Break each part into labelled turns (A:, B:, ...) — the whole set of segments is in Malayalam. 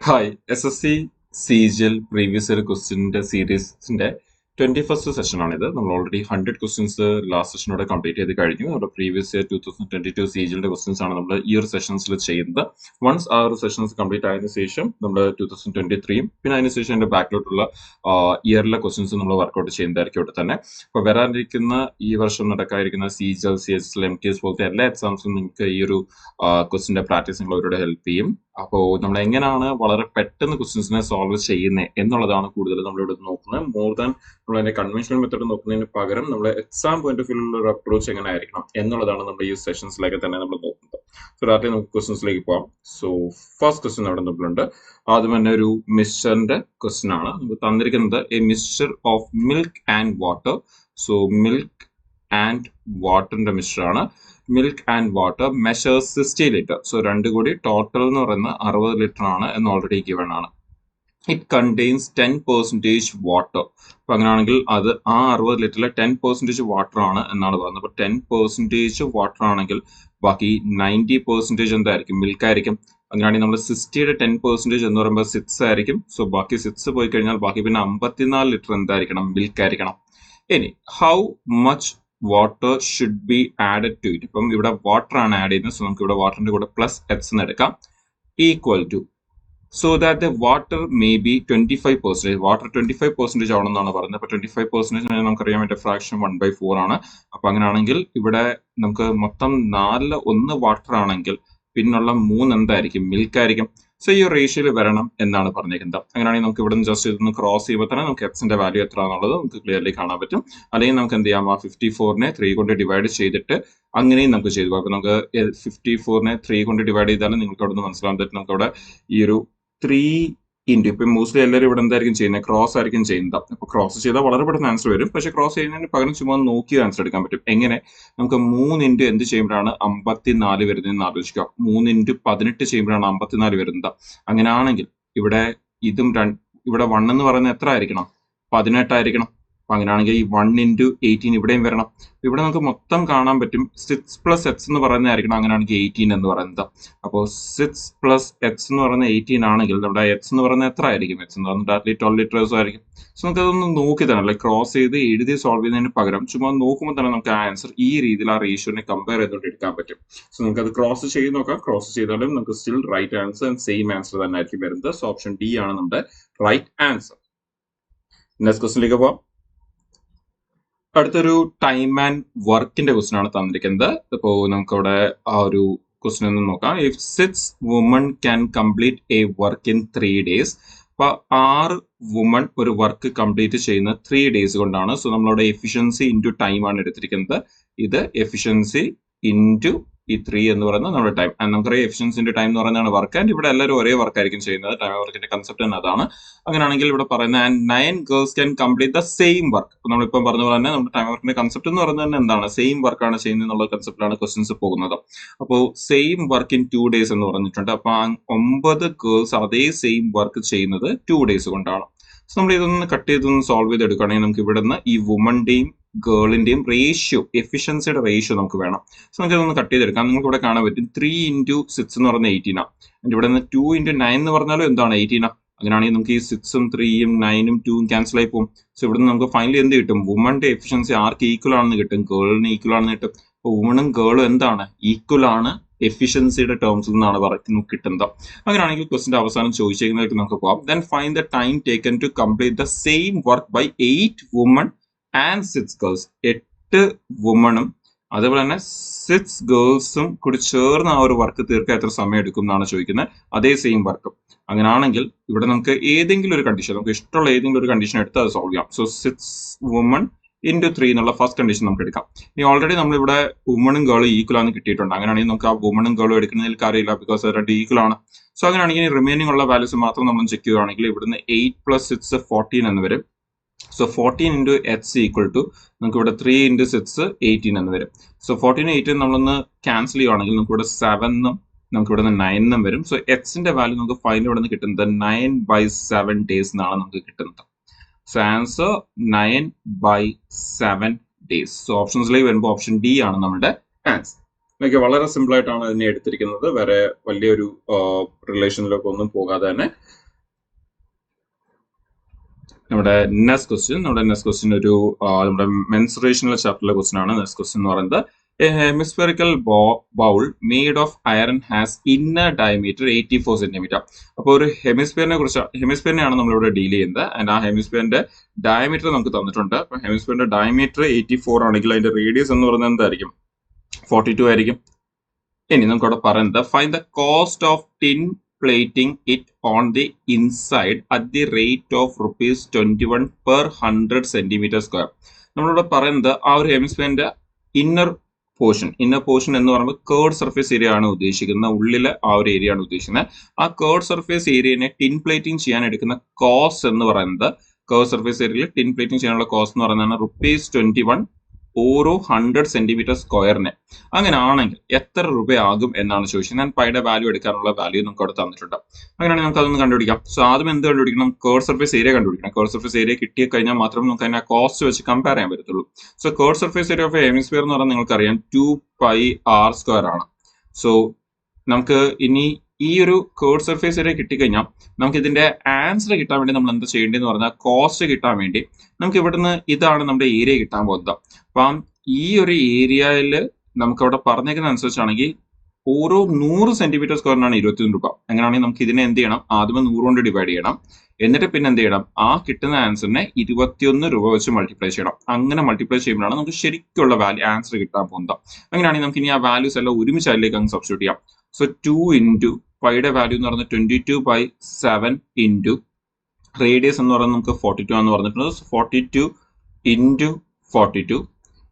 A: Hi SSC CGL previous year ക്വസ്റ്റ്യൻ്റെ സീരീസിന്റെ 21st സെഷനാണിത്. നമ്മൾ ഓൾറെഡി 100 ക്വസ്റ്റ്യൻസ് ലാസ്റ്റ് സെഷനോടെ കംപ്ലീറ്റ് ചെയ്ത് കഴിഞ്ഞു. നമ്മുടെ പ്രീവിയസ് ഇയർ 2022 CGLന്റെ ക്വസ്റ്റ്യൻസ് ആണ് നമ്മൾ ഈ ഒരു സെഷൻസിൽ ചെയ്യുന്നത്. വൺസ് ആ ഒരു സെഷൻസ് കംപ്ലീറ്റ് ആയതിനു ശേഷം നമ്മൾ 2023 പിന്നെ അതിനുശേഷം എൻ്റെ ബാക്കിലോട്ടുള്ള ഇയറിലെ ക്വസ്റ്റ്യൻസ് നമ്മൾ വർക്കൗട്ട് ചെയ്യുന്നതായിരിക്കും ഇവിടെ തന്നെ. അപ്പോൾ വരാനിരിക്കുന്ന ഈ വർഷം നടക്കാതിരിക്കുന്ന CGL CSL MTS പോലത്തെ എല്ലാ എക്സാംസും നിങ്ങൾക്ക് ഈ ഒരു ക്വസ്റ്റ്യൻ്റെ പ്രാക്ടീസ് നിങ്ങൾ അവരോട് ഹെൽപ്പ് ചെയ്യും. അപ്പോൾ നമ്മൾ എങ്ങനെയാണ് വളരെ പെട്ടെന്ന് ക്വസ്റ്റ്യൻസിനെ സോൾവ് ചെയ്യുന്നത് എന്നുള്ളതാണ് കൂടുതൽ നമ്മളിവിടെ നോക്കുന്നത്. മോർ ദാൻ നമ്മൾ അതിന്റെ കൺവെൻഷണൽ മെത്തേഡ് നോക്കുന്നതിന് പകരം നമ്മൾ എക്സാം പോയിന്റ് ഓഫ് വ്യൂലുള്ള ഒരു അപ്രോച്ച് എങ്ങനെ ആയിരിക്കണം എന്നുള്ളതാണ് നമ്മൾ ഈ സെഷൻസിലേക്ക് തന്നെ നമ്മൾ നോക്കുന്നത്. സോ ഡയറക്റ്റ്ലി നമുക്ക് ക്വസ്റ്റ്യൻസിലേക്ക് പോകാം. സോ ഫസ്റ്റ് ക്വസ്റ്റ്യൻ അവിടെ നമ്മളുണ്ട്. ആദ്യം തന്നെ ഒരു മിക്സ്ചറിന്റെ ക്വസ്റ്റ്യൻ ആണ് നമുക്ക് തന്നിരിക്കുന്നത്. A mixture of milk and water. So milk and വാട്ടറിന്റെ മിക്സ്ചറാണ്. Milk and water measures 60 litre. So രണ്ടു കൂടി ടോട്ടൽ എന്ന് പറയുന്നത് 60 ലിറ്റർ ആണ് എന്ന് ഓൾറെഡി ഗിവൺ ആണ്. It contains 10% water. അപ്പൊ അങ്ങനെയാണെങ്കിൽ അത് ആ 60 ലിറ്ററിലെ 10% വാട്ടർ ആണ് എന്നാണ് പറയുന്നത്. അപ്പൊ 10% വാട്ടർ ആണെങ്കിൽ ബാക്കി 90% എന്തായിരിക്കും? മിൽക്ക് ആയിരിക്കും. അങ്ങനെയാണെങ്കിൽ നമ്മൾ 60യുടെ 10% എന്ന് പറയുമ്പോൾ 6 ആയിരിക്കും. സോ ബാക്കി 6 പോയി കഴിഞ്ഞാൽ ബാക്കി പിന്നെ 54 ലിറ്റർ എന്തായിരിക്കണം? മിൽക്ക് ആയിരിക്കണം. ഇനി how much water should be added to it. ഇപ്പം ഇവിടെ വാട്ടർ ആണ് ആഡ് ചെയ്യുന്നത്. സോ നമുക്ക് ഇവിടെ വാട്ടറിന്റെ കൂടെ പ്ലസ് എക്സ് എന്ന് എടുക്കാം. Equal to so that the water may be 25%. Water 25% ആണെന്നാണ് പറയുന്നത്. അപ്പൊ 25% നമുക്കറിയാം എന്റെ ഫ്രാക്ഷൻ 1/4 ആണ്. അപ്പൊ അങ്ങനെയാണെങ്കിൽ ഇവിടെ നമുക്ക് മൊത്തം 4 വാട്ടർ ആണെങ്കിൽ പിന്നുള്ള 3 എന്തായിരിക്കും? മിൽക്ക് ആയിരിക്കും. സോ ഈ റേഷ്യോയിൽ വരണം എന്നാണ് പറഞ്ഞിരിക്കുന്നത്. അങ്ങനെയാണെങ്കിൽ നമുക്ക് ഇവിടെ നിന്ന് ജസ്റ്റ് ഇതൊന്ന് ക്രോസ് ചെയ്യുമ്പോൾ തന്നെ നമുക്ക് എക്സിന്റെ വാല്യൂ എത്ര എന്നുള്ളത് നമുക്ക് ക്ലിയർലി കാണാൻ പറ്റും. അല്ലെങ്കിൽ നമുക്ക് എന്ത് ചെയ്യാം, ആ 54നെ 3 കൊണ്ട് ഡിവൈഡ് ചെയ്തിട്ട് അങ്ങനെയും നമുക്ക് ചെയ്തു. അപ്പൊ നമുക്ക് 54നെ 3 കൊണ്ട് ഡിവൈഡ് ചെയ്താലും നിങ്ങൾക്ക് അവിടെ നിന്ന് മനസ്സിലാൻ പറ്റും. നമുക്ക് അവിടെ ഈ ഒരു 3 ഇൻറ്റു ഇപ്പം മോസ്റ്റ്ലി എല്ലാവരും ഇവിടെ എന്തായിരിക്കും ചെയ്യുന്നത്? ക്രോസ് ആയിരിക്കും ചെയ്യുന്നത്. അപ്പൊ ക്രോസ് ചെയ്താൽ വളരെ പെട്ടെന്ന് ആൻസർ വരും. പക്ഷെ ക്രോസ് ചെയ്യുന്നതിന് പകരം ചുമ്മാ നോക്കി ആൻസർ എടുക്കാൻ പറ്റും. എങ്ങനെ? നമുക്ക് 3 ഇൻറ്റു എന്ത് ചെയ്യുമ്പോഴാണ് 54 വരുന്നതെന്ന് ആലോചിക്കുക. 3 ഇൻറ്റു 18 ചെയ്യുമ്പോഴാണ് 54 വരുന്നത്. അങ്ങനെയാണെങ്കിൽ ഇവിടെ ഇതും ഇവിടെ 1 എന്ന് പറയുന്നത് എത്ര ആയിരിക്കണം? 18 ആയിരിക്കണം. അപ്പൊ അങ്ങനെയാണെങ്കിൽ ഈ 1 ഇൻറ്റു 18 ഇവിടെയും വരണം. ഇവിടെ നമുക്ക് മൊത്തം കാണാൻ പറ്റും 6 പ്ലസ് എക്സ് എന്ന് പറയുന്നതായിരിക്കണം. അങ്ങനെയാണെങ്കിൽ 18 എന്ന് പറയുന്നത്. അപ്പോൾ 6 പ്ലസ് എക്സ് എന്ന് പറയുന്നത് 18 ആണെങ്കിൽ നമ്മുടെ എക്സ് എന്ന് പറയുന്നത് എത്ര ആയിരിക്കും? എക്സ് എന്ന് പറയുന്നത് ഡയറക്ട്ലി 12 ലിറ്റേഴ്സും ആയിരിക്കും. സോ നമുക്ക് അതൊന്ന് നോക്കി തന്നെ ലൈക്ക് ക്രോസ് ചെയ്ത് എഴുതി സോൾവ് ചെയ്യുന്നതിന് പകരം ചുമ്മാ നോക്കുമ്പോൾ തന്നെ നമുക്ക് ആ ആൻസർ ഈ രീതിയിൽ ആ റേഷ്യോനെ കമ്പയർ ചെയ്തുകൊണ്ട് എടുക്കാൻ പറ്റും. സോ നമുക്ക് അത് ക്രോസ് ചെയ്ത് നോക്കാം. ക്രോസ് ചെയ്താലും നമുക്ക് still right answer and same answer തന്നെ ആയിരിക്കും വരുന്നത്. സോ ഓപ്ഷൻ ഡി ആണ് നമ്മുടെ റൈറ്റ് ആൻസർ. നെക്സ്റ്റ് ക്വസ്റ്റിലേക്ക് പോവാം. അടുത്തൊരു ടൈം ആൻഡ് വർക്കിന്റെ ക്വസ്റ്റ്യൻ ആണ് തന്നിരിക്കുന്നത്. അപ്പോൾ നമുക്കവിടെ ആ ഒരു ക്വസ്റ്റ്യൻ ഒന്ന് നോക്കാം. If 6 woman can complete A work in 3 days. അപ്പൊ 6 വുമൺ ഒരു വർക്ക് കംപ്ലീറ്റ് ചെയ്യുന്ന 3 days കൊണ്ടാണ്. സോ നമ്മളവിടെ എഫിഷ്യൻസി ഇൻറ്റു ടൈം ആണ് എടുത്തിരിക്കുന്നത്. ഇത് എഫിഷ്യൻസി ഇൻറ്റു ഈ 3 എന്ന് പറയുന്നത് നമ്മുടെ ടൈം. നമുക്കറിയാം എഫിഷ്യൻസിന്റെ ടൈം എന്ന് പറയുന്നതാണ് വർക്ക്. ആൻഡ് ഇവിടെ എല്ലാവരും ഒരേ വർക്ക് ആയിരിക്കും ചെയ്യുന്നത്. ടൈം വർക്കിന്റെ കൺസെപ്റ്റ് തന്നെ അതാണ്. അങ്ങനെയാണെങ്കിൽ ഇവിടെ പറയുന്നത് and 9 girls can complete the same work. അപ്പൊ നമ്മളിപ്പം പറഞ്ഞ പോലെ തന്നെ നമ്മുടെ ടൈം വർക്കിന്റെ കൺസെപ്റ്റ് എന്ന് പറയുന്നത് തന്നെ എന്താണ്? സെയിം വർക്കാണ് ചെയ്യുന്നത് എന്നുള്ള കൺസെപ്റ്റിലാണ് ക്വസ്റ്റ്യൻസ് പോകുന്നത്. അപ്പോൾ സെയിം വർക്ക് ഇൻ 2 days എന്ന് പറഞ്ഞിട്ടുണ്ട്. അപ്പൊ 9 ഗേൾസ് അതേ സെയിം വർക്ക് ചെയ്യുന്നത് 2 days കൊണ്ടാണ്. സോ നമ്മൾ ഇതൊന്ന് കട്ട് ചെയ്തൊന്ന് സോൾവ് ചെയ്തെടുക്കുകയാണെങ്കിൽ നമുക്ക് ഇവിടെ നിന്ന് ഈ വുമന്റെയും ഗേളിന്റെയും റേഷ്യോ, എഫിഷ്യൻസിയുടെ റേഷ്യോ നമുക്ക് വേണം. സോ നമുക്ക് ഇതൊന്ന് കട്ട് ചെയ്തെടുക്കാം. നിങ്ങൾക്ക് ഇവിടെ കാണാൻ പറ്റും 3 ഇൻറ്റു 6 എന്ന് പറയുന്നത് 18 ആണ്. ഇവിടെ നിന്ന് 2 ഇൻറ്റു 9 എന്ന് പറഞ്ഞാലും എന്താണ്? 18 ആണ്. അങ്ങനെയാണെങ്കിൽ നമുക്ക് ഈ 6ഉം 3ഉം 9ഉം 2ഉം ക്യാൻസൽ ആയി പോകും. സോ ഇവിടെ നിന്ന് നമുക്ക് ഫൈനലി എന്ത് കിട്ടും? വുമന്റെ എഫിഷ്യൻസി ആർക്ക് ഈക്വൽ ആണെന്ന് കിട്ടും? ഗേളിന് ഈക്വൽ ആണെന്ന് കിട്ടും. അപ്പോൾ വുമണും ഗേളും എന്താണ്? ഈക്വൽ ആണ് എഫിഷ്യൻസിയുടെ ടേംസിൽ നിന്നാണ് പറയുന്നത് കിട്ടുന്നത്. അങ്ങനെയാണെങ്കിൽ ക്വസ്റ്റിന്റെ അവസാനം ചോദിച്ചേക്കുന്നതായിട്ട് നമുക്ക് പോകാം. Then find the time taken to complete the same work by 8 woman and 6 girls. 8 വുമണും അതേപോലെ തന്നെ 6 ഗേൾസും കൂടി ചേർന്ന് ആ ഒരു വർക്ക് തീർക്കാൻ എത്ര സമയം എടുക്കും എന്നാണ് ചോദിക്കുന്നത്. അതേ സെയിം വർക്ക്. അങ്ങനെയാണെങ്കിൽ ഇവിടെ നമുക്ക് ഏതെങ്കിലും ഒരു കണ്ടീഷൻ, നമുക്ക് ഇഷ്ടമുള്ള ഏതെങ്കിലും ഒരു കണ്ടീഷൻ എടുത്ത് അത് സോൾവ് ചെയ്യാം. സോ 6 വുമൺ ഇൻറ്റു 3 എന്നുള്ള ഫസ്റ്റ് കണ്ടീഷൻ നമുക്ക് എടുക്കാം. ഇനി ഓൾറെഡി നമ്മളിവിടെ വുമണും ഗേളും ഈക്വൽ ആണെന്ന് കിട്ടിയിട്ടുണ്ട്. അങ്ങനെയാണെങ്കിൽ നമുക്ക് ആ വുമണും ഗേളും എടുക്കുന്നതിൽ കാര്യമില്ല, ബിക്കോസ് അത് 2 ഈക്വൽ ആണ്. സോ അങ്ങനെയാണെങ്കിൽ റിമൈനിങ് ഉള്ള വാല്യൂസ് മാത്രം നമ്മൾ ചെക്ക് ചെയ്യുകയാണെങ്കിൽ ഇവിടുന്ന് 8 പ്ലസ് 6 14 എന്ന് വരും. So 14 into X equal to നമുക്ക് ഇവിടെ 3 ഇൻറ്റു 6 18 എന്ന് വരും. സോ 14 18 നമ്മളൊന്ന് ക്യാൻസൽ ചെയ്യുകയാണെങ്കിൽ നമുക്ക് ഇവിടെ 7ഉം നമുക്ക് ഇവിടെ നിന്ന് 9ഉം വരും. സോ എക്സിന്റെ വാല്യൂ നമുക്ക് ഫൈനൽ ഇവിടെ നിന്ന് കിട്ടുന്നത് 9/7 days എന്നാണ് നമുക്ക് കിട്ടുന്നത്. So answer 9/7 days. സോ ഓപ്ഷൻസിലേക്ക് വരുമ്പോൾ ഓപ്ഷൻ ഡി ആണ് നമ്മുടെ ആൻസർ. എനിക്ക് വളരെ സിമ്പിൾ ആയിട്ടാണ് അതിനെ എടുത്തിരിക്കുന്നത്. വേറെ വലിയൊരു റിലേഷനിലൊക്കെ ഒന്നും പോകാതെ തന്നെ നമ്മുടെ നെക്സ്റ്റ് ക്വസ്റ്റ്യൻ ഒരു നമ്മുടെ മെൻസുറേഷണൽ ചാപ്റ്ററിലെ ക്വസ്റ്റ്യൻ ആണ്. നെക്സ്റ്റ് ക്വസ്റ്റ്യൻ എന്ന് പറയുന്നത് a hemispherical bowl made of iron has inner diameter 84 centimetre. അപ്പോൾ ഒരു ഹെമിസ്ഫിയറിനെയാണ് നമ്മളിവിടെ ഡീൽ ചെയ്യുന്നത്. ആൻഡ് ആ ഹെമിസ്ഫിയറിന്റെ ഡയമീറ്റർ നമുക്ക് തന്നിട്ടുണ്ട്. അപ്പൊ ഹെമിസ്ഫിയറിന്റെ ഡയമീറ്റർ 84 ആണെങ്കിൽ അതിന്റെ റേഡിയസ് എന്ന് പറയുന്നത് എന്തായിരിക്കും? 42 ആയിരിക്കും. ഇനി നമുക്ക് അവിടെ പറയുന്നത് find the cost of tin plating it on the inside at the rate of ₹21 per 100 centimeter square. നമ്മളിവിടെ പറയുന്നത് ആ ഒരു ഹെമിസ്ഫിയറിന്റെ ഇന്നർ പോർഷൻ എന്ന് പറയുമ്പോൾ കേർഡ് സർഫേസ് ഏരിയ ആണ് ഉദ്ദേശിക്കുന്നത്. ഉള്ളിലെ ആ ഒരു ഏരിയ ആണ് ഉദ്ദേശിക്കുന്നത്. ആ കേർഡ് സർഫേസ് ഏരിയനെ ടിൻ പ്ലേറ്റിംഗ് ചെയ്യാൻ എടുക്കുന്ന കോസ്റ്റ് എന്ന് പറയുന്നത്, കേർഡ് സർഫേസ് ഏരിയയിൽ ടിൻ പ്ലേറ്റിംഗ് ചെയ്യാനുള്ള കോസ്റ്റ് എന്ന് പറയുന്നത് ₹21 ഓരോ 100 സെന്റിമീറ്റർ സ്ക്വയറിന്. അങ്ങനെ ആണെങ്കിൽ എത്ര രൂപയാകും എന്നാണ് ചോദിച്ചത്. ഞാൻ പൈയുടെ വാല്യൂ എടുക്കാനുള്ള വാല്യൂ നമുക്ക് അവിടെ തന്നിട്ടുണ്ട്. അങ്ങനെയാണെങ്കിൽ നമുക്ക് അതൊന്ന് കണ്ടുപിടിക്കാം. സോ ആദ്യം എന്ത് കണ്ടുപിടിക്കണം? കേർഡ് സർഫേസ് ഏരിയ കണ്ടുപിടിക്കണം. കേർഡ് സർഫേസ് ഏരിയ കിട്ടിയ കഴിഞ്ഞാൽ മാത്രമേ നമുക്ക് അതിനെ കോസ്റ്റ് വെച്ച് കമ്പയർ ചെയ്യാൻ പറ്റത്തുള്ളൂ. So curd surface area of hemisphere എന്ന് പറഞ്ഞാൽ നിങ്ങൾക്കറിയാം 2πr² ആണ്. സോ നമുക്ക് ഇനി ഈ ഒരു കേർഡ് സർഫേസ് ഏരിയ കിട്ടിക്കഴിഞ്ഞാൽ നമുക്ക് ഇതിന്റെ ആൻസർ കിട്ടാൻ വേണ്ടി നമ്മൾ എന്താ ചെയ്യേണ്ടതെന്ന് പറഞ്ഞാൽ കോസ്റ്റ് കിട്ടാൻ വേണ്ടി നമുക്ക് ഇവിടുന്ന് ഇതാണ് നമ്മുടെ ഏരിയ കിട്ടാൻ പോകുന്നത്. അപ്പം ഈ ഒരു ഏരിയയിൽ നമുക്ക് അവിടെ പറഞ്ഞേക്കുന്ന അനുസരിച്ചാണെങ്കിൽ ഓരോ 100 സെന്റിമീറ്റർ സ്ക്വയറിനാണ് 21 രൂപ. അങ്ങനെയാണെങ്കിൽ നമുക്ക് ഇതിനെ എന്ത് ചെയ്യണം? ആദ്യമേ 100 കൊണ്ട് ഡിവൈഡ് ചെയ്യണം. എന്നിട്ട് പിന്നെ എന്ത് ചെയ്യണം? ആ കിട്ടുന്ന ആൻസറിനെ 21 രൂപ വെച്ച് മൾട്ടിപ്ലൈ ചെയ്യണം. അങ്ങനെ മൾട്ടിപ്ലൈ ചെയ്യുമ്പോഴാണ് നമുക്ക് ശരിക്കുള്ള ആൻസർ കിട്ടാൻ പോകുന്നത്. അങ്ങനെയാണെങ്കിൽ നമുക്ക് ഇനി ആ വാല്യൂസ് എല്ലാം ഒരുമിച്ച് അതിലേക്ക് അങ്ങ് സബ്സ്റ്റിറ്റ്യൂട്ട് ചെയ്യാം. സോ 2 ഇൻറ്റു പൈയുടെ വാല്യൂ എന്ന് പറയുന്നത് 22/7 ഇൻറ്റു റേഡിയസ് എന്ന് പറയുന്നത് നമുക്ക് 42 ആണെന്ന് പറഞ്ഞിട്ടുണ്ട്. 42 ഇൻറ്റു 42.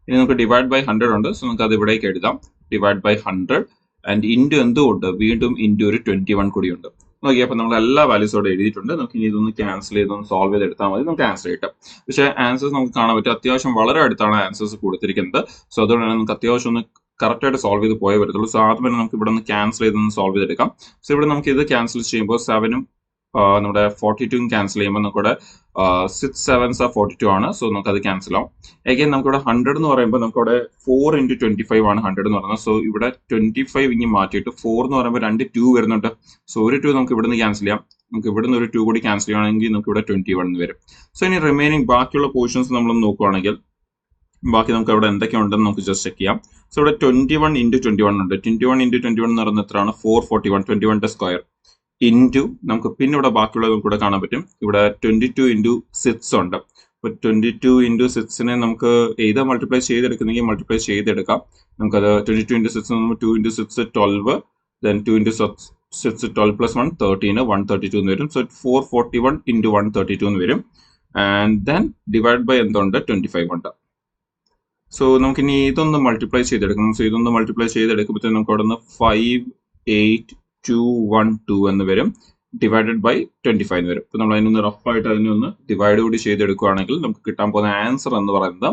A: ഇനി നമുക്ക് ഡിവൈഡ് ബൈ 100 ഉണ്ട്. സോ നമുക്ക് അത് ഇവിടേക്ക് എഴുതാം. ഡിവൈഡ് ബൈ 100 ആൻഡ് ഇൻറ്റു എന്തുകൊണ്ട് വീണ്ടും ഇൻറ്റു ഒരു 21 കൂടി ഉണ്ട്. നോക്കി, അപ്പൊ നമ്മൾ എല്ലാ വാല്യൂസോടെ എഴുതിയിട്ടുണ്ട്. നമുക്ക് ഇനി ഇതൊന്ന് ക്യാൻസൽ ചെയ്തൊന്ന് സോൾവ് ചെയ്തെടുത്താൽ മതി. നമുക്ക് ആൻസർ കിട്ടും. പക്ഷേ ആൻസേഴ്സ് നമുക്ക് കാണാൻ പറ്റും അത്യാവശ്യം വളരെ അടുത്താണ് ആൻസേഴ്സ് കൊടുത്തിരിക്കുന്നത്. സോ അതുകൊണ്ട് തന്നെ നമുക്ക് അത്യാവശ്യം ഒന്ന് കറക്റ്റ് ആയിട്ട് സോൾവ് ചെയ്ത് പോയേ വരത്തുള്ളൂ. സോ ആദ്യം തന്നെ നമുക്ക് ഇവിടെ നിന്ന് ക്യാൻസൽ ചെയ്തൊന്ന് സോൾവ് ചെയ്തെടുക്കാം. സോ ഇവിടെ നമുക്ക് ഇത് ക്യാൻസൽ ചെയ്യുമ്പോൾ 7ഉം നമ്മുടെ 42ഉം ക്യാൻസൽ ചെയ്യുമ്പോൾ നമുക്കിവിടെ 6 7s 42 ആണ്. സോ നമുക്ക് അത് ക്യാൻസൽ ആവും. അഗൈൻ നമുക്കിവിടെ 100 എന്ന് പറയുമ്പോൾ നമുക്കിവിടെ 4 ഇൻറ്റു 25 ആണ് 100 എന്ന് പറയുന്നത്. സോ ഇവിടെ 25 ഇനി മാറ്റിയിട്ട് 4 എന്ന് പറയുമ്പോൾ 2 2 വരുന്നുണ്ട്. സോ ഒരു 2 നമുക്ക് ഇവിടെ നിന്ന് ക്യാൻസൽ ചെയ്യാം. നമുക്ക് ഇവിടെ നിന്ന് ഒരു 2 കൂടി ക്യാൻസൽ ചെയ്യുകയാണെങ്കിൽ നമുക്ക് ഇവിടെ 21 വരും. സോ ഇനി റിമൈനിങ് ബാക്കിയുള്ള പോർഷൻസ് നമ്മൾ നോക്കുകയാണെങ്കിൽ ബാക്കി നമുക്ക് അവിടെ എന്തൊക്കെ ഉണ്ടെന്ന് നമുക്ക് ജസ്റ്റ് ചെക്ക് ചെയ്യാം. സോ ഇവിടെ 21 ഇൻറ്റു 21 ഉണ്ട്. 21 ഇൻറ്റു 21 എന്ന് പറയുന്നത് എത്രയാണ്? 441. 21ന്റെ സ്ക്വയർ ഇൻറ്റു നമുക്ക് പിന്നെ ഇവിടെ ബാക്കിയുള്ളത് നമുക്ക് ഇവിടെ കാണാൻ പറ്റും. ഇവിടെ 22 ഇൻറ്റു 6 ഉണ്ട്. അപ്പൊ 22 ഇൻറ്റു 6നെ നമുക്ക് ഏതാ മൾട്ടിപ്ലൈ ചെയ്തെടുക്കുന്നെങ്കിൽ മൾട്ടിപ്ലൈ ചെയ്തെടുക്കാം. നമുക്കത് 22 into 6 2 into 6 12, then 2 into 6 12 plus 1 13 132 എന്ന് വരും. സോ 441 ഇൻറ്റു 132 എന്ന് വരും. ആൻഡ് ദെൻ ഡിവൈഡ് ബൈ എന്തുണ്ട്? 25 ഉണ്ട്. സോ നമുക്കിനി ഇതൊന്ന് മൾട്ടിപ്ലൈ ചെയ്തെടുക്കണം. സോ ഇതൊന്ന് മൾട്ടിപ്ലൈ ചെയ്തെടുക്കുമ്പോഴത്തേക്ക് നമുക്ക് അവിടെ നിന്ന് 58212 എന്ന് വരും. ഡിവൈഡഡ് ബൈ 25 എന്ന് വരും. ഇപ്പൊ നമ്മൾ അതിനൊന്ന് റഫായിട്ട് അതിനൊന്ന് ഡിവൈഡ് കൂടി ചെയ്തെടുക്കുകയാണെങ്കിൽ നമുക്ക് കിട്ടാൻ പോകുന്ന ആൻസർ എന്ന് പറയുന്നത്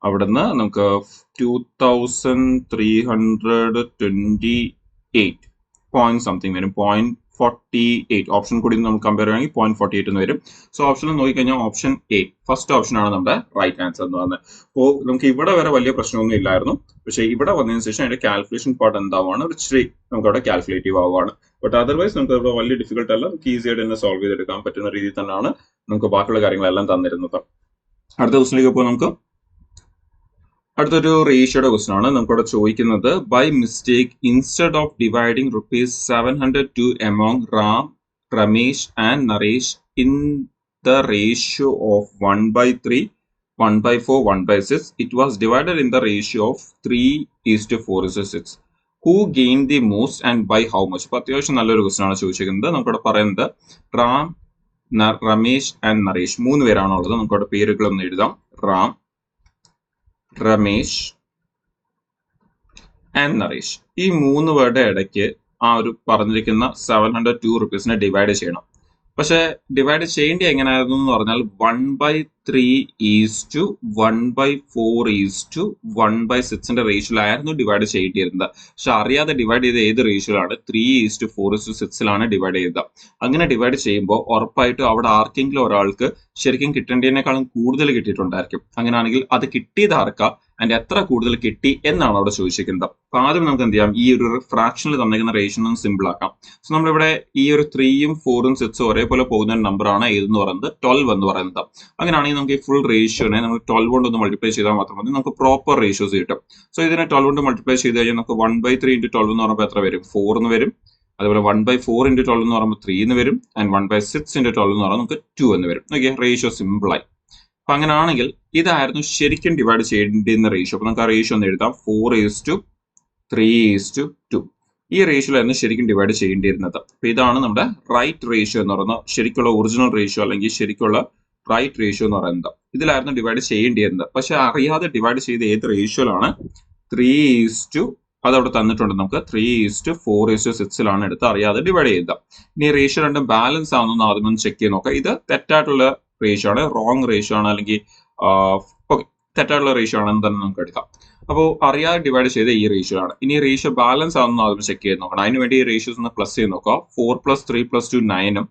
A: അവിടുന്ന് നമുക്ക് 2328 പോയിന്റ് സംതിങ് വരും. 0.48. ഓപ്ഷൻ കൂടി നമുക്ക് കമ്പയർ ചെയ്യുകയാണെങ്കിൽ 0.48 എന്ന് വരും. സോ ഓപ്ഷനിൽ നോക്കിക്കഴിഞ്ഞാൽ ഓപ്ഷൻ എ ഫസ്റ്റ് ഓപ്ഷൻ ആണ് നമ്മുടെ റൈറ്റ് ആൻസർ എന്ന് പറയുന്നത്. അപ്പോൾ നമുക്ക് ഇവിടെ വരെ വലിയ പ്രശ്നമൊന്നും ഇല്ലായിരുന്നു. പക്ഷേ ഇവിടെ വന്നതിന് ശേഷം അതിന്റെ കാൽക്കുലേഷൻ പാർട്ട് എന്താവുകയാണ്? ഒരു ഇച്ചിരി നമുക്ക് അവിടെ കാൽക്കുലേറ്റീവ് ആവുകയാണ്. ബട്ട് അതർവൈസ് നമുക്ക് ഇവിടെ വലിയ ഡിഫിക്കൽട്ട് അല്ല. നമുക്ക് ഈസി ആയിട്ട് തന്നെ സോൾവ് ചെയ്തെടുക്കാൻ പറ്റുന്ന രീതിയിൽ തന്നെയാണ് നമുക്ക് ബാക്കിയുള്ള കാര്യങ്ങളെല്ലാം തന്നിരുന്നത്. അടുത്ത ക്വസ്റ്റിലേക്ക് ഇപ്പോൾ നമുക്ക് അടുത്തൊരു റേഷ്യോയുടെ ക്വസ്റ്റൻ ആണ്. നമുക്കിവിടെ ചോദിക്കുന്നത് by mistake instead of dividing ₹702 among Ram, Ramesh and Naresh in the ratio of 1/3, 1/4, 1/6, it was divided in the ratio of 3:4:6. Who gained the most and by how much? അപ്പോൾ അത്യാവശ്യം നല്ലൊരു ക്വസ്റ്റൻ ആണ് ചോദിച്ചിരിക്കുന്നത്. നമുക്കിവിടെ പറയുന്നത് റാം, റമേഷ് ആൻഡ് നരേഷ് 3 പേരാണുള്ളത്. നമുക്കിവിടെ പേരുകളൊന്ന് എഴുതാം. റാം, രമേശ് ആൻഡ് നരേഷ്. ഈ 3 പേരുടെ ഇടയ്ക്ക് ആ ഒരു പറഞ്ഞിരിക്കുന്ന 702 rupeesനെ ഡിവൈഡ് ചെയ്യണം. പക്ഷെ ഡിവൈഡ് ചെയ്യേണ്ടി എങ്ങനെയായിരുന്നു എന്ന് പറഞ്ഞാൽ 1/3 3:1/4:1/6 റേഷ്യോയിലായിരുന്നു ഡിവൈഡ് ചെയ്തിരുന്നത്. പക്ഷെ അറിയാതെ ഡിവൈഡ് ചെയ്ത ഏത് റേഷ്യോയിലാണ് 3:4:6 ഡിവൈഡ് ചെയ്തത്. അങ്ങനെ ഡിവൈഡ് ചെയ്യുമ്പോൾ ഉറപ്പായിട്ടും അവിടെ ആർക്കെങ്കിലും ഒരാൾക്ക് ശരിക്കും കിട്ടേണ്ടതിനേക്കാളും കൂടുതൽ കിട്ടിയിട്ടുണ്ടായിരിക്കും. അങ്ങനെയാണെങ്കിൽ അത് കിട്ടിയത് ആർക്കാ ആൻഡ് എത്ര കൂടുതൽ കിട്ടി എന്നാണ് അവിടെ ചോദിച്ചിരിക്കുന്നത്. അപ്പൊ ആദ്യം നമുക്ക് എന്ത് ചെയ്യാം, ഈ ഒരു ഫ്രാക്ഷനിൽ തന്നിരിക്കുന്ന റേഷ്യോ ഒന്ന് സിമ്പിൾ ആക്കാം. സോ നമ്മളിവിടെ ഈ ഒരു 3ഉം 4ഉം 6ഉം ഒരേപോലെ പോകുന്ന നമ്പറാണ് ഏതെന്ന് പറയുന്നത് 12 എന്ന് പറയുന്നത്. അങ്ങനെയാണെങ്കിൽ നമുക്ക് ഈ ഫുൾ റേഷ്യോനെ നമ്മൾ 12 കൊണ്ട് ഒന്ന് മൾട്ടിപ്ലൈ ചെയ്താൽ മാത്രം മതി, നമുക്ക് പ്രോപ്പർ റേഷ്യോസ് കിട്ടും. സോ ഇതിനെ 12 കൊണ്ട് മൾട്ടിപ്ലൈ ചെയ്ത് കഴിഞ്ഞാൽ നമുക്ക് 1/3 × 12 എന്ന് പറയുമ്പോൾ എത്ര വരും, 4 എന്ന് വരും. അതുപോലെ 1/4 × 12 എന്ന് പറയുമ്പോൾ 3 എന്ന് വരും. ആൻഡ് 1/6 × 12 എന്ന് പറയുമ്പോൾ നമുക്ക് 2 എന്ന് വരും. ഓക്കെ, റേഷ്യോ സിമ്പിളായി. അപ്പൊ അങ്ങനെയാണെങ്കിൽ ഇതായിരുന്നു ശരിക്കും ഡിവൈഡ് ചെയ്യേണ്ടിയിരുന്ന റേഷ്യോ. അപ്പൊ നമുക്ക് ആ റേഷ്യോ ഒന്ന് എഴുതാം, 4:3:2. ഈ റേഷ്യോയിലായിരുന്നു ശരിക്കും ഡിവൈഡ് ചെയ്യേണ്ടിയിരുന്നത്. അപ്പൊ ഇതാണ് നമ്മുടെ റൈറ്റ് റേഷ്യോ എന്ന് പറയുന്നത്, ശരിക്കുള്ള ഒറിജിനൽ റേഷ്യോ അല്ലെങ്കിൽ ശരിക്കുള്ള റൈറ്റ് റേഷ്യോ എന്ന് പറയുന്നത്. ഇതിലായിരുന്നു ഡിവൈഡ് ചെയ്യേണ്ടിയിരുന്നത്. പക്ഷെ അറിയാതെ ഡിവൈഡ് ചെയ്ത ഏത് റേഷ്യോയിലാണ് 3:, അതവിടെ തന്നിട്ടുണ്ട് നമുക്ക്, 3:4:6 എടുത്ത് അറിയാതെ ഡിവൈഡ് ചെയ്തത്. ഇനി റേഷ്യോ രണ്ടും ബാലൻസ് ആണെന്ന് ആദ്യം ഒന്ന് ചെക്ക് ചെയ്ത് നോക്കാം. ഇത് തെറ്റായിട്ടുള്ള റേഷ്യോ ആണ്, റോങ് റേഷ്യോ ആണ്, അല്ലെങ്കിൽ തെറ്റായിട്ടുള്ള റേഷ്യോ ആണെന്ന് തന്നെ നമുക്ക് എടുക്കാം. അപ്പോൾ അറിയാതെ ഡിവൈഡ് ചെയ്ത ഈ റേഷ്യോ ആണ്. ഇനി റേഷ്യോ ബാലൻസ് ആണെന്ന് ആദ്യം ചെക്ക് ചെയ്ത് നോക്കണം. അതിന് വേണ്ടി ഈ റേഷ്യോസ് ഒന്ന് പ്ലസ് ചെയ്ത് നോക്കാം. 4 + 3 + 2 9ഉം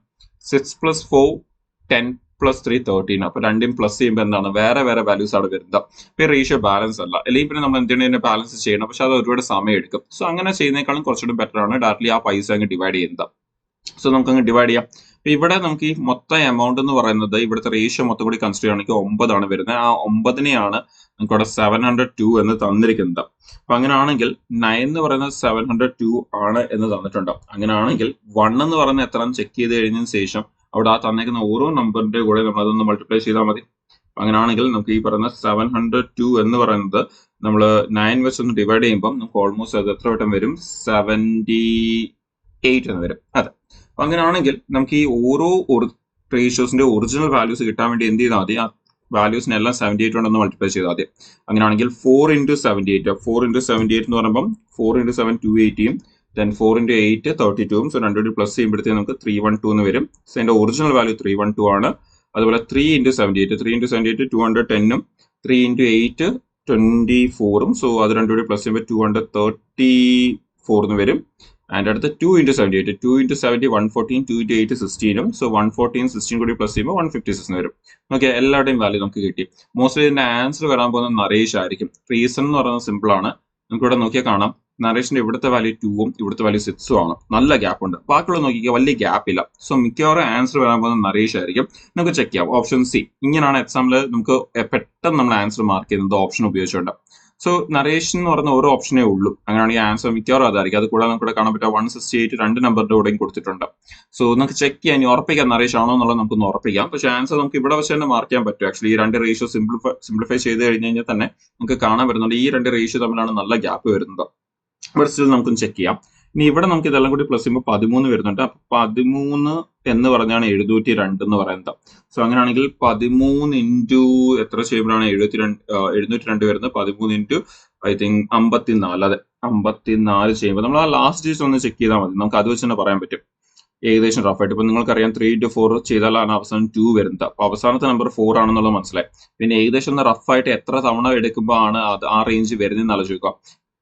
A: 6 + 4 10 + 3 13. അപ്പൊ രണ്ടും പ്ലസ് ചെയ്യുമ്പോൾ എന്താണ്, വേറെ വേറെ വാല്യൂസ് ആണ് വരുന്നത്. ഇപ്പൊ റേഷ്യോ ബാലൻസ് അല്ല, അല്ലെങ്കിൽ പിന്നെ നമ്മൾ എന്തിനാണ് ബാലൻസ് ചെയ്യണം, പക്ഷെ അത് ഒരുപാട് സമയം എടുക്കും. സോ അങ്ങനെ ചെയ്യുന്നേക്കാളും കുറച്ചുകൂടി ബെറ്റർ ആണ് ഡയറക്ട്ലി ആ പൈസ അങ്ങ് ഡിവൈഡ് ചെയ്യുന്നത്. സോ നമുക്ക് അങ്ങ് ഡിവൈഡ് ചെയ്യാം. അപ്പൊ ഇവിടെ നമുക്ക് ഈ മൊത്തം എമൗണ്ട് എന്ന് പറയുന്നത് ഇവിടുത്തെ റേഷ്യോ മൊത്തം കൂടി കൺസിഡർ ചെയ്യുകയാണെങ്കിൽ 9 ആണ് വരുന്നത്. ആ 9നെയാണ് നമുക്ക് ഇവിടെ 702 എന്ന് തന്നിരിക്കുന്നത്. അപ്പൊ അങ്ങനെയാണെങ്കിൽ 9 എന്ന് പറയുന്നത് 702 ആണ് എന്ന് തന്നിട്ടുണ്ട്. അങ്ങനെയാണെങ്കിൽ 1 എന്ന് പറയുന്നത് എത്ര ചെക്ക് ചെയ്ത് കഴിഞ്ഞതിന് ശേഷം അവിടെ ആ തന്നേക്കുന്ന ഓരോ നമ്പറിന്റെ കൂടെ നമ്മൾ അതൊന്ന് മൾട്ടിപ്ലൈ ചെയ്താൽ മതി. അങ്ങനെയാണെങ്കിൽ നമുക്ക് ഈ പറയുന്ന 702 എന്ന് പറയുന്നത് നമ്മൾ 9 വെച്ച് ഒന്ന് ഡിവൈഡ് ചെയ്യുമ്പോൾ നമുക്ക് ഓൾമോസ്റ്റ് അത് എത്ര വട്ടം വരും, 78 എന്ന് വരും. അതെ, അപ്പൊ അങ്ങനെയാണെങ്കിൽ നമുക്ക് ഈ ഓരോ റേഷ്യോസിന്റെ ഒറിജിനൽ വാല്യൂസ് കിട്ടാൻ വേണ്ടി എന്ത് ചെയ്താൽ മതി, ആ വാല്യൂസിനെല്ലാം 78 കൊണ്ടൊന്ന് മൾട്ടിപ്ലൈ ചെയ്താൽ മതി. അങ്ങനെയാണെങ്കിൽ 4 × 78, 4 × 78 എന്ന് പറയുമ്പോൾ 4 × 7 280, then 4 × 8 32. സോ രണ്ടുകൂടി പ്ലസ് ചെയ്യുമ്പോഴത്തേക്ക് നമുക്ക് 312 എന്ന് വരും. സോ അതിന്റെ ഒറിജിനൽ വാല്യൂ 312 ആണ്. അതുപോലെ 3 × 78, 210ഉം 3 × 8 24ഉം. സോ അത് രണ്ടുകൂടി പ്ലസ് ചെയ്യുമ്പോൾ 234 എന്ന് വരും. ആൻഡ് അടുത്ത 2 × 78, 2 × 70 114, 2 × 8 16ഉം. സോ 114 16 കൂടി പ്ലസ് ചെയ്യുമ്പോൾ 156 എന്ന് വരും. ഓക്കെ, എല്ലാവരുടെയും വാല്യൂ നമുക്ക് കിട്ടി. മോസ്റ്റ്ലി ഇതിന്റെ ആൻസർ വരാൻ പോകുന്നത് നരേഷ് ആയിരിക്കും. റീസൺ എന്ന് പറയുന്നത് സിമ്പിൾ ആണ്. നമുക്ക് ഇവിടെ നോക്കിയാൽ കാണാം, നരേഷിന്റെ ഇവിടുത്തെ വാല്യൂ 2ഉം ഇവിടുത്തെ വാല്യൂ 6ഉം ആണ്. നല്ല ഗ്യാപ്പ് ഉണ്ട്. ബാക്കിയുള്ള നോക്കിയാൽ വലിയ ഗ്യാപ്പ് ഇല്ല. സോ മിക്കവാറും ആൻസർ വരാൻ പോകുന്നത് നരേഷ് ആയിരിക്കും. നമുക്ക് ചെക്ക് ചെയ്യാം. Option C. ഇങ്ങനെയാണ് എക്സാമ്പിൾ നമുക്ക് പെട്ടെന്ന് നമ്മൾ ആൻസർ മാർക്ക് ചെയ്യുന്നത് ഓപ്ഷൻ ഉപയോഗിച്ചുകൊണ്ട്. സോ നരേഷ് എന്ന് പറയുന്ന ഓരോ ഓപ്ഷനേ ഉള്ളൂ. അങ്ങനെയാണെങ്കിൽ ആൻസർ മിക്കവാറും അതായിരിക്കും. അത് കൂടാതെ നമുക്ക് കാണാൻ പറ്റുക 168 രണ്ട് നമ്പറിന്റെ കൂടെയും കൊടുത്തിട്ടുണ്ട്. സോ നമുക്ക് ചെക്ക് ചെയ്യാൻ ഉറപ്പിക്കാം നരേഷ് ആണോ എന്നുള്ളത് നമുക്കൊന്ന് ഉറപ്പിക്കാം. പക്ഷേ ആൻസർ നമുക്ക് ഇവിടെ വെച്ച് തന്നെ മാർക്ക് ചെയ്യാൻ പറ്റും. ആക്ച്വലി ഈ രണ്ട് റേഷ്യോ സിംപ്ലിഫൈ ചെയ്ത് കഴിഞ്ഞ് കഴിഞ്ഞാൽ തന്നെ നമുക്ക് കാണാൻ വരുന്നുണ്ട് ഈ രണ്ട് റേഷ്യോ തമ്മിലാണ് നല്ല ഗ്യാപ്പ് വരുന്നത്. ഇവിടെ സ്റ്റിൽ നമുക്കൊന്ന് ചെക്ക് ചെയ്യാം. ഇനി ഇവിടെ നമുക്ക് ഇതെല്ലാം കൂടി പ്ലസ് ചെയ്യുമ്പോൾ 13 വരുന്നുണ്ട്. അപ്പൊ 13 എന്ന് പറഞ്ഞാണ് 702 എന്ന് പറയുന്നത്. സോ അങ്ങനെയാണെങ്കിൽ 13 ഇൻറ്റു എത്ര ചെയ്യുമ്പോഴാണ് 702 വരുന്നത്, 13 × I think 54. അതെ, 54 ചെയ്യുമ്പോൾ നമ്മൾ ആ ലാസ്റ്റ് ഡിജിറ്റ് ഒന്ന് ചെക്ക് ചെയ്താൽ മതി. നമുക്ക് അത് വെച്ച് തന്നെ പറയാൻ പറ്റും ഏകദേശം റഫ് ആയിട്ട്. ഇപ്പൊ നിങ്ങൾക്കറിയാം 3 × 4 ചെയ്താലാണ് അവസാനം 2 വരുന്നത്. അപ്പൊ അവസാനത്തെ നമ്പർ 4 ആണെന്നുള്ളത് മനസ്സിലായി. പിന്നെ ഏകദേശം ഒന്ന് റഫ് ആയിട്ട് എത്ര തവണ എടുക്കുമ്പോൾ ആണ് അത് ആ റേഞ്ച് വരുന്നതെന്ന് ആലോചിക്കുക.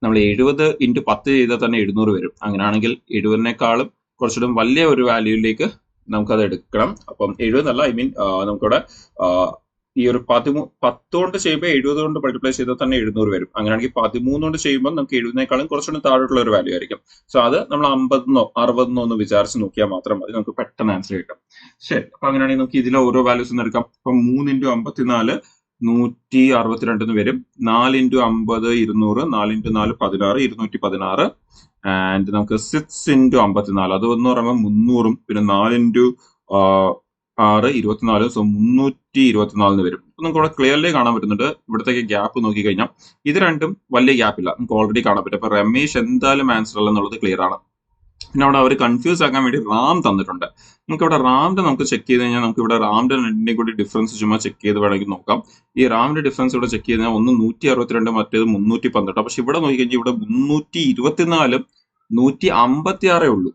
A: നമ്മൾ 70 × 10 ചെയ്താൽ തന്നെ 700 വരും. അങ്ങനെയാണെങ്കിൽ 70നേക്കാളും കുറച്ചുകൂടി വലിയ ഒരു വാല്യൂയിലേക്ക് നമുക്കത് എടുക്കണം. അപ്പം 70 എന്നല്ല, ഐ മീൻ നമുക്കിവിടെ ഈ ഒരു 10 കൊണ്ട് ചെയ്യുമ്പോൾ 70 കൊണ്ട് മൾട്ടിപ്ലൈ ചെയ്താൽ തന്നെ 700 വരും. അങ്ങനെയാണെങ്കിൽ 13 കൊണ്ട് ചെയ്യുമ്പോൾ നമുക്ക് 70നേക്കാളും കുറച്ചുകൂടി താഴോട്ടുള്ള ഒരു വാല്യൂ ആയിരിക്കും. സോ അത് നമ്മൾ 50 60 ഒന്ന് വിചാരിച്ച് നോക്കിയാൽ മാത്രം മതി, നമുക്ക് പെട്ടെന്ന് ആൻസർ കിട്ടും. ശരി, അപ്പൊ അങ്ങനെയാണെങ്കിൽ നമുക്ക് ഇതിലെ ഓരോ വാല്യൂസ് ഒന്ന് എടുക്കാം. അപ്പൊ 3 × 54 162 എന്ന് വരും. 4 × 50 200, 4 × 4 16 216. ആൻഡ് നമുക്ക് 6 × 54 അത് എന്ന് പറയുമ്പോൾ 300ഉം പിന്നെ 4 × 6 24. സോ 324 എന്ന് വരും. അപ്പൊ നമുക്ക് ഇവിടെ ക്ലിയർലി കാണാൻ പറ്റുന്നുണ്ട്. ഇവിടത്തേക്ക് ഗ്യാപ്പ് നോക്കി കഴിഞ്ഞാൽ ഇത് രണ്ടും വലിയ ഗ്യാപ്പ് ഇല്ല, നമുക്ക് ഓൾറെഡി കാണാൻ പറ്റും. അപ്പൊ രമേശ് എന്തായാലും ആൻസർ അല്ല എന്നുള്ളത് ക്ലിയർ ആണ്. പിന്നെ അവിടെ അവർ കൺഫ്യൂസ് ആക്കാൻ വേണ്ടി റാം തന്നിട്ടുണ്ട്. നമുക്ക് ഇവിടെ റാമിന്റെ നമുക്ക് ചെക്ക് ചെയ്ത് കഴിഞ്ഞാൽ നമുക്ക് ഇവിടെ റാമിന്റെ രണ്ടിന്റെയും കൂടി ഡിഫറൻസ് ചുമ്മാ ചെക്ക് ചെയ്ത് വേണമെങ്കിൽ നോക്കാം. ഈ റാമിന്റെ ഡിഫറൻസ് ഇവിടെ ചെക്ക് ചെയ്ത് കഴിഞ്ഞാൽ ഒന്ന് 162, മറ്റേത് 312. പക്ഷെ ഇവിടെ നോക്കി കഴിഞ്ഞാൽ ഇവിടെ 324 156 ഉള്ളൂ.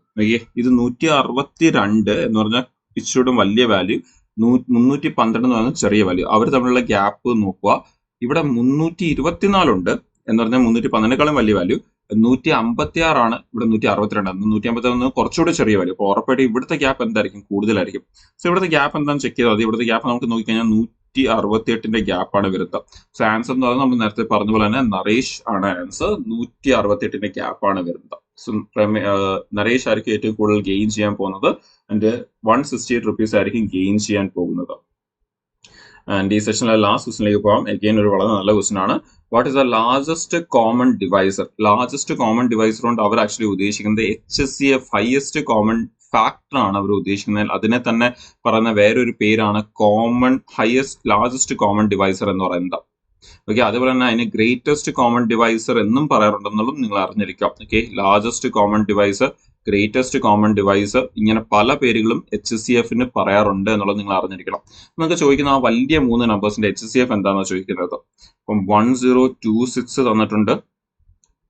A: ഇത് 162 എന്ന് പറഞ്ഞാൽ ഇച്ചിരൂടെ വലിയ വാല്യൂ. 312 എന്ന് പറയുന്നത് ചെറിയ വാല്യൂ. അവർ തമ്മിലുള്ള ഗ്യാപ്പ് നോക്കുക. ഇവിടെ 324 ഉണ്ട് എന്ന് പറഞ്ഞാൽ 312 വലിയ വാല്യൂ. 156 ഇവിടെ 162. 156 കുറച്ചുകൂടെ ചെറിയ വാല്യൂ. അപ്പോൾ ഉറപ്പായിട്ട് ഇവിടുത്തെ ഗ്യാപ്പ് എന്തായിരിക്കും? കൂടുതലായിരിക്കും. സോ ഇവിടുത്തെ ഗ്യാപ്പ് എന്താണെന്ന് ചെക്ക് ചെയ്താൽ മതി. ഇവിടുത്തെ ഗ്യാപ്പ് നമുക്ക് നോക്കിക്കഴിഞ്ഞാൽ 168 ഗ്യാപ്പാണ് വരുന്നത്. സോ ആൻസർ എന്ന് പറയുന്നത് നമ്മൾ നേരത്തെ പറഞ്ഞ പോലെ തന്നെ നരേഷ് ആണ് ആൻസർ. 168 ഗ്യാപ്പാണ് വരുന്നത്. സോ നരേഷ് ആയിരിക്കും ഏറ്റവും കൂടുതൽ ഗെയിൻ ചെയ്യാൻ പോകുന്നത്. ആൻഡ് 168 rupees ആയിരിക്കും ഗെയിൻ ചെയ്യാൻ പോകുന്നത്. ആൻഡ് ഈ സെഷനിലെ ലാസ്റ്റ് ക്വസ്റ്റിനിലേക്ക് പോകാം. എഗെയിൻ ഒരു വളരെ നല്ല ക്വസ്റ്റൻ ആണ്. What is the largest common divisor? Largest common divisor കൊണ്ട് അവർ ആക്ച്വലി ഉദ്ദേശിക്കുന്നത് HCF ഹയസ്റ്റ് കോമൺ ഫാക്ടർ ആണ് അവർ ഉദ്ദേശിക്കുന്നത്. അതിനെ തന്നെ പറയുന്ന വേറൊരു പേരാണ് കോമൺ ലാർജസ്റ്റ് കോമൺ ഡിവൈസർ എന്ന് പറയുന്നത്. ഓക്കെ, അതുപോലെ തന്നെ അതിന് ഗ്രേറ്റസ്റ്റ് കോമൺ ഡിവൈസർ എന്നും പറയാറുണ്ടെന്നുള്ളതും നിങ്ങൾ അറിഞ്ഞിരിക്കാം. Okay, largest common divisor, greatest common divisor, ഇങ്ങനെ പല പേരുകളും HCFന് പറയാറുണ്ട് എന്നുള്ളത് നിങ്ങൾ അറിഞ്ഞിരിക്കണം. നമുക്ക് ചോദിക്കുന്ന ആ വലിയ 3 നമ്പേഴ്സിന്റെ HCF എന്താണെന്ന് ചോദിക്കുന്നത്. അപ്പം 1026 തന്നിട്ടുണ്ട്,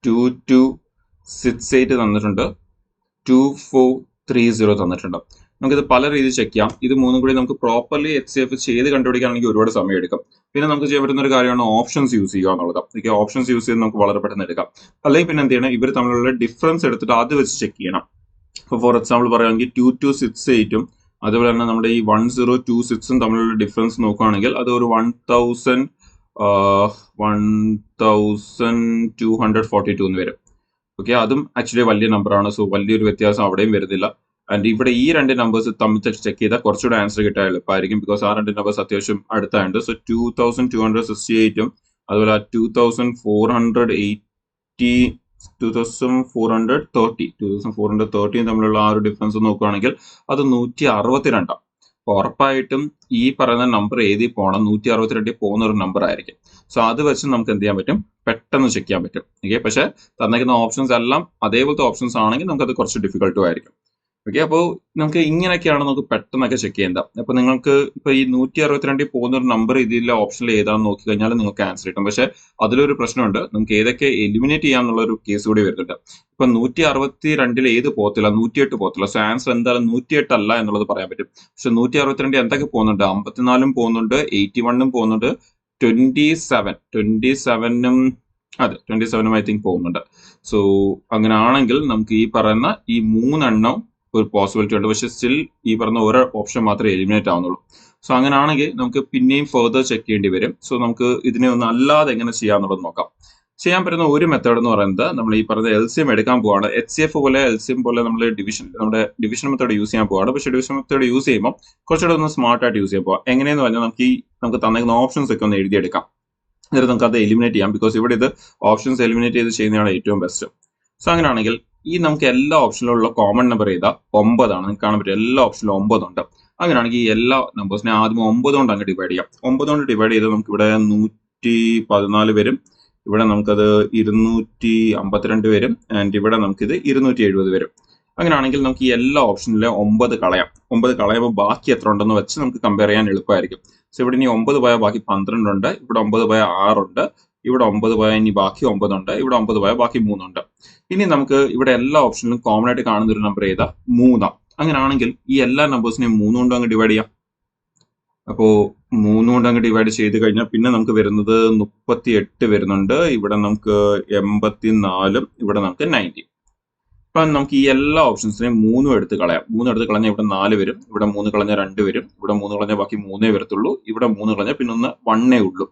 A: 2268 തന്നിട്ടുണ്ട്, 2430 തന്നിട്ടുണ്ട്. നമുക്കിത് പല രീതിയിൽ ചെക്ക് ചെയ്യാം. ഇത് മൂന്നും കൂടി നമുക്ക് പ്രോപ്പർലി HCF ചെയ്ത് കണ്ടുപിടിക്കുകയാണെങ്കിൽ ഒരുപാട് സമയം എടുക്കും. പിന്നെ നമുക്ക് ചെയ്യാൻ പറ്റുന്ന ഒരു കാര്യമാണ് ഓപ്ഷൻസ് യൂസ് ചെയ്യുക എന്നുള്ളത്. ഓക്കെ, ഓപ്ഷൻസ് യൂസ് ചെയ്ത് നമുക്ക് വളരെ പെട്ടെന്ന് എടുക്കാം. അല്ലെങ്കിൽ പിന്നെ എന്ത് ചെയ്യണം, ഇവർ തമ്മിലുള്ള ഡിഫറൻസ് എടുത്തിട്ട് അത് വെച്ച് ചെക്ക് ചെയ്യണം. ഇപ്പോൾ ഫോർ എക്സാമ്പിൾ പറയുകയാണെങ്കിൽ 2268 അതുപോലെ തന്നെ നമ്മുടെ ഈ 1026 തമ്മിലുള്ള ഡിഫറൻസ് നോക്കുകയാണെങ്കിൽ അത് ഒരു 1242 എന്ന് വരും. ഓക്കെ, അതും ആക്ച്വലി വലിയ നമ്പറാണ്. സോ വലിയൊരു വ്യത്യാസം അവിടെയും വരുന്നില്ല. ആൻഡ് ഇവിടെ ഈ 2 നമ്പേഴ്സ് തമ്മിൽ ചെക്ക് ചെയ്താൽ കുറച്ചുകൂടെ ആൻസർ കിട്ടാൻ എളുപ്പമായിരിക്കും. ബിക്കോസ് ആ 2 നമ്പേഴ്സ് അത്യാവശ്യം അടുത്തായുണ്ട്. സോ 2268 അതുപോലെ 2430 തമ്മിലുള്ള ആ ഒരു ഡിഫറൻസ് നോക്കുകയാണെങ്കിൽ അത് 162. അപ്പൊ ഉറപ്പായിട്ടും ഈ പറയുന്ന നമ്പർ ഏതിൽ പോകണം, 162 പോകുന്ന ഒരു നമ്പർ ആയിരിക്കും. സോ അത് വെച്ച് നമുക്ക് എന്ത് ചെയ്യാൻ പറ്റും, പെട്ടെന്ന് ചെക്ക് ചെയ്യാൻ പറ്റും. ഓക്കെ, പക്ഷെ തന്നിരിക്കുന്ന ഓപ്ഷൻസ് എല്ലാം അതേപോലത്തെ ഓപ്ഷൻസ് ആണെങ്കിൽ നമുക്കത് കുറച്ച് ഡിഫിക്കൽട്ടും ആയിരിക്കും. ഓക്കെ, അപ്പോൾ നമുക്ക് ഇങ്ങനെയൊക്കെയാണ് നമുക്ക് പെട്ടെന്നൊക്കെ ചെക്ക് ചെയ്യേണ്ടത്. അപ്പൊ നിങ്ങൾക്ക് ഇപ്പൊ ഈ 162 പോകുന്ന ഒരു നമ്പർ ഇതിലെ ഓപ്ഷനിൽ ഏതാണെന്ന് നോക്കി കഴിഞ്ഞാൽ നിങ്ങൾക്ക് ആൻസർ കിട്ടും. പക്ഷെ അതിലൊരു പ്രശ്നമുണ്ട്, നമുക്ക് ഏതൊക്കെ എലിമിനേറ്റ് ചെയ്യാന്നുള്ള ഒരു കേസ് കൂടി വരുന്നുണ്ട്. ഇപ്പൊ 162 ഏത് പോകത്തില്ല, 108 പോകത്തില്ല. സോ ആൻസർ എന്തായാലും 108 അല്ല എന്നുള്ളത് പറയാൻ പറ്റും. പക്ഷെ 162 എന്തൊക്കെ പോകുന്നുണ്ട്, 54 പോകുന്നുണ്ട്, 81 പോകുന്നുണ്ട്, 27 അതെ 27 ഐ തിങ്ക് പോകുന്നുണ്ട്. സോ അങ്ങനെ ആണെങ്കിൽ നമുക്ക് ഈ പറയുന്ന ഈ 3 എണ്ണം ഒരു പോസിബിലിറ്റി ഉണ്ട്. പക്ഷെ സ്റ്റിൽ ഈ പറഞ്ഞ ഓരോ ഓപ്ഷൻ മാത്രമേ എലിമിനേറ്റ് ആവുന്നുള്ളൂ. സോ അങ്ങനെയാണെങ്കിൽ നമുക്ക് പിന്നെയും ഫെർദർ ചെക്ക് ചെയ്യേണ്ടി വരും. സോ നമുക്ക് ഇതിനെ ഒന്ന് അല്ലാതെ എങ്ങനെ ചെയ്യാന്നുള്ളത് നോക്കാം. ചെയ്യാൻ പറ്റുന്ന ഒരു മെത്തേഡ് എന്ന് പറയുന്നത് നമ്മൾ ഈ പറഞ്ഞ LCM എടുക്കാൻ പോവാണ്. HCF പോലെ LCM പോലെ നമ്മൾ നമ്മുടെ ഡിവിഷൻ മെത്തേഡ് യൂസ് ചെയ്യാൻ പോവാണ്. പക്ഷേ ഡിവിഷൻ മെത്തേഡ് യൂസ് ചെയ്യുമ്പോൾ കുറച്ചുകൂടെ ഒന്ന് സ്മാർട്ട് ആയിട്ട് യൂസ് ചെയ്യാൻ പോവാം. എങ്ങനെയെന്ന് പറഞ്ഞാൽ നമുക്ക് തന്നിരിക്കുന്ന ഓപ്ഷൻസ് ഒക്കെ ഒന്ന് എഴുതിയെടുക്കാം. എന്നിട്ട് നമുക്ക് അത് എലിമിനേറ്റ് ചെയ്യാം. ബിക്കോസ് ഇവിടെ ഇത് ഓപ്ഷൻസ് എലിമിനേറ്റ് ചെയ്ത് ചെയ്യുന്നതാണ് ഏറ്റവും ബെസ്റ്റ്. സോ അങ്ങനെയാണെങ്കിൽ ഈ നമുക്ക് എല്ലാ ഓപ്ഷനിലുള്ള കോമൺ നമ്പർ ചെയ്താൽ 9 ആണ്. നിങ്ങൾക്ക് കാണാൻ പറ്റും എല്ലാ ഓപ്ഷനിലും 9 ഉണ്ട്. അങ്ങനെയാണെങ്കിൽ ഈ എല്ലാ നമ്പേഴ്സിനെ ആദ്യം 9 കൊണ്ട് അങ്ങ് ഡിവൈഡ് ചെയ്യാം. 9 കൊണ്ട് ഡിവൈഡ് ചെയ്ത് നമുക്ക് ഇവിടെ 114 വരും. ഇവിടെ നമുക്കത് 252 വരും. ആൻഡ് ഇവിടെ നമുക്കിത് 270 വരും. അങ്ങനെയാണെങ്കിൽ നമുക്ക് ഈ എല്ലാ ഓപ്ഷനിലും 9 കളയാം. 9 കളയുമ്പോൾ ബാക്കി എത്ര ഉണ്ടെന്ന് വെച്ച് നമുക്ക് കമ്പയർ ചെയ്യാൻ എളുപ്പമായിരിക്കും. സോ ഇവിടെ ഇനി 9 പോയാൽ ബാക്കി 12 ഉണ്ട്. ഇവിടെ 9 പോയാൽ 6 ഉണ്ട്. ഇവിടെ 9 പോയാൽ ഇനി ബാക്കി 9 ഉണ്ട്. ഇവിടെ 9 പോയാൽ ബാക്കി 3 ഉണ്ട്. ഇനി നമുക്ക് ഇവിടെ എല്ലാ ഓപ്ഷനിലും കോമൺ ആയിട്ട് കാണുന്ന ഒരു നമ്പർ ഏതാ, 3. അങ്ങനെയാണെങ്കിൽ ഈ എല്ലാ നമ്പേഴ്സിനെയും 3 കൊണ്ട് അങ്ങ് ഡിവൈഡ് ചെയ്യാം. അപ്പോ 3 കൊണ്ട് അങ്ങ് ഡിവൈഡ് ചെയ്ത് കഴിഞ്ഞാൽ പിന്നെ നമുക്ക് വരുന്നത് 38 വരുന്നുണ്ട്. ഇവിടെ നമുക്ക് 84, ഇവിടെ നമുക്ക് 90. അപ്പൊ നമുക്ക് ഈ എല്ലാ ഓപ്ഷൻസിനെയും 3 എടുത്ത് കളയാം. 3 എടുത്ത് കളഞ്ഞാൽ ഇവിടെ 4 വരും. ഇവിടെ 3 കളഞ്ഞാൽ 2 വരും. ഇവിടെ 3 കളഞ്ഞാൽ ബാക്കി 3 വരത്തുള്ളൂ. ഇവിടെ 3 കളഞ്ഞാൽ പിന്നെ 1 ഉള്ളൂ.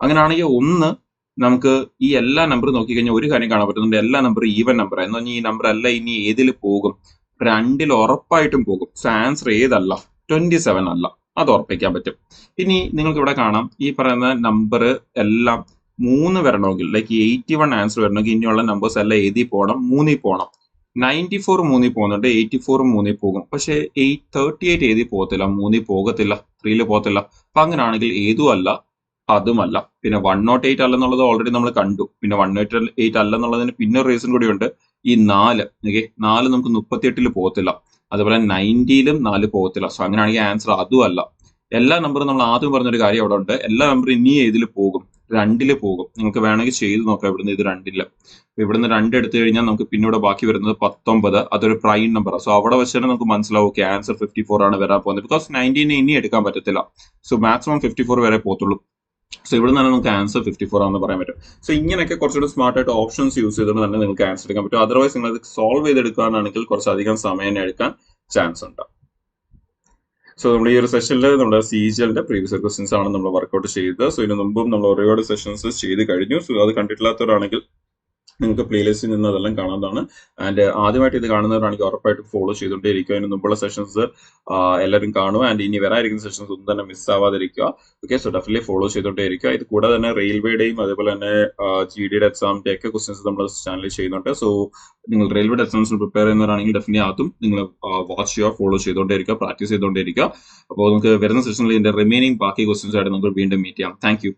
A: അങ്ങനെയാണെങ്കിൽ 1 നമുക്ക് ഈ എല്ലാ നമ്പർ നോക്കിക്കഴിഞ്ഞാൽ ഒരു കാര്യം കാണാൻ പറ്റുന്നുണ്ട്, എല്ലാ നമ്പറും ഈവൻ നമ്പർ. എന്ന് പറഞ്ഞാൽ ഈ നമ്പർ അല്ല ഇനി ഏതിൽ പോകും, 2 ഉറപ്പായിട്ടും പോകും. സോ ആൻസർ ഏതല്ല, 27 അല്ല, അത് ഉറപ്പിക്കാൻ പറ്റും. ഇനി നിങ്ങൾക്ക് ഇവിടെ കാണാം ഈ പറയുന്ന നമ്പർ എല്ലാം 3 വരണമെങ്കിൽ, ലൈക്ക് 81 ആൻസർ വരണമെങ്കിൽ ഇനിയുള്ള നമ്പേഴ്സ് എല്ലാം ഏതിൽ പോകണം, 3 പോകണം. 94 3 പോകുന്നുണ്ട്, 84 3 പോകും. പക്ഷേ 38 ഏതിൽ പോകത്തില്ല, 3 പോകത്തില്ല, 3 പോകത്തില്ല. അപ്പൊ അങ്ങനെയാണെങ്കിൽ ഏതും അല്ല അതുമല്ല. പിന്നെ 108 അല്ലെന്നുള്ളത് ഓൾറെഡി നമ്മൾ കണ്ടു. പിന്നെ 108 അല്ലെന്നുള്ളതിന് പിന്നെ ഒരു റീസൺ കൂടിയുണ്ട്, ഈ 4. ഓക്കെ, 4 നമുക്ക് 38 പോകത്തില്ല. അതുപോലെ 90 4 പോകത്തില്ല. സോ അങ്ങനെയാണെങ്കിൽ ആൻസർ അതും അല്ല. എല്ലാ നമ്പറും നമ്മൾ ആദ്യം പറഞ്ഞൊരു കാര്യം അവിടെ ഉണ്ട്, എല്ലാ നമ്പറും ഇനി ഏതിൽ പോകും, 2 പോകും. നിങ്ങൾക്ക് വേണമെങ്കിൽ ചെയ്ത് നോക്കാം. ഇവിടുന്ന് ഇത് 2 ഇവിടുന്ന് 2 എടുത്തു കഴിഞ്ഞാൽ നമുക്ക് പിന്നെ ഇവിടെ ബാക്കി വരുന്നത് 19. അതൊരു പ്രൈം നമ്പർ. സോ അവിടെ വെച്ച് തന്നെ നമുക്ക് മനസ്സിലാവും ഓക്കെ ആൻസർ 54 ആണ് വരാൻ പോകുന്നത്. ബിക്കോസ് 19 ഇനി എടുക്കാൻ പറ്റത്തില്ല. സോ മാക്സിമം 54 വരെ പോത്തുള്ളൂ. സോ ഇവിടെ നിന്ന് നമുക്ക് ആൻസർ 54 ആണെന്ന് പറയാൻ പറ്റും. സോ ഇങ്ങനെയൊക്കെ കുറച്ചുകൂടി സ്മാർട്ട് ആയിട്ട് ഓപ്ഷൻസ് യൂസ് ചെയ്തുകൊണ്ട് തന്നെ നിങ്ങൾക്ക് ആൻസർ എടുക്കാൻ പറ്റും. അതർവൈസ് നിങ്ങൾ അത് സോൾവ് ചെയ്തെടുക്കുകയാണെങ്കിൽ കുറച്ചധികം സമയം എടുക്കാൻ ചാൻസ് ഉണ്ട്. സോ നമ്മൾ ഈ ഒരു സെഷനിൽ നമ്മുടെ CGLന്റെ പ്രീവിയസ് ക്വസ്റ്റ്യൻസ് ആണ് നമ്മൾ വർക്ക്ഔട്ട് ചെയ്തത്. സോ ഇതിന് മുമ്പും നമ്മൾ ഒരുപാട് സെഷൻസ് ചെയ്ത് കഴിഞ്ഞു. സോ അത് കണ്ടിട്ടില്ലാത്തവരാണെങ്കിൽ നിങ്ങൾക്ക് പ്ലേലിസ്റ്റിൽ നിന്ന് അതെല്ലാം കാണാവുന്നതാണ്. ആൻഡ് ആദ്യമായിട്ട് ഇത് കാണുന്നവരാണെങ്കിൽ ഉറപ്പായിട്ട് ഫോളോ ചെയ്തുകൊണ്ടേ ഇരിക്കുക. അതിന് മുമ്പുള്ള സെഷൻസ് എല്ലാവരും കാണുക. ആൻഡ് ഇനി വരാതിരിക്കുന്ന സെഷൻസ് ഒന്നും തന്നെ മിസ്സാവാതിരിക്കുക. ഓക്കെ, സോ ഡെഫിനറ്റ്ലി ഫോളോ ചെയ്തുകൊണ്ടേ ഇരിക്കുക. ഇത് കൂടാതെ തന്നെ റെയിൽവേയുടെയും അതേപോലെ തന്നെ GDയുടെ എക്സാമിന്റെ ഒക്കെ ക്വസ്റ്റ്യൻസ് നമ്മൾ ചാനലിൽ ചെയ്യുന്നുണ്ട്. സോ നിങ്ങൾ റെയിൽവേയുടെ എക്സാംസിന് പ്രിപ്പയർ ചെയ്യുന്നവരാണെങ്കിൽ ഡെഫിനറ്റ്ലി അതും നിങ്ങൾ വാച്ച് ചെയ്യുക, ഫോളോ ചെയ്തുകൊണ്ടേ ഇരിക്കുക, പ്രാക്ടീസ് ചെയ്തുകൊണ്ടേ ഇരിക്കുക. അപ്പോൾ നമുക്ക് വരുന്ന സെഷനിൽ ഇതിന്റെ റിമൈനിങ് ബാക്കി ക്വസ്റ്റ്യൻസ് ആയിട്ട് നമുക്ക് വീണ്ടും മീറ്റ് ചെയ്യാം. Thank you.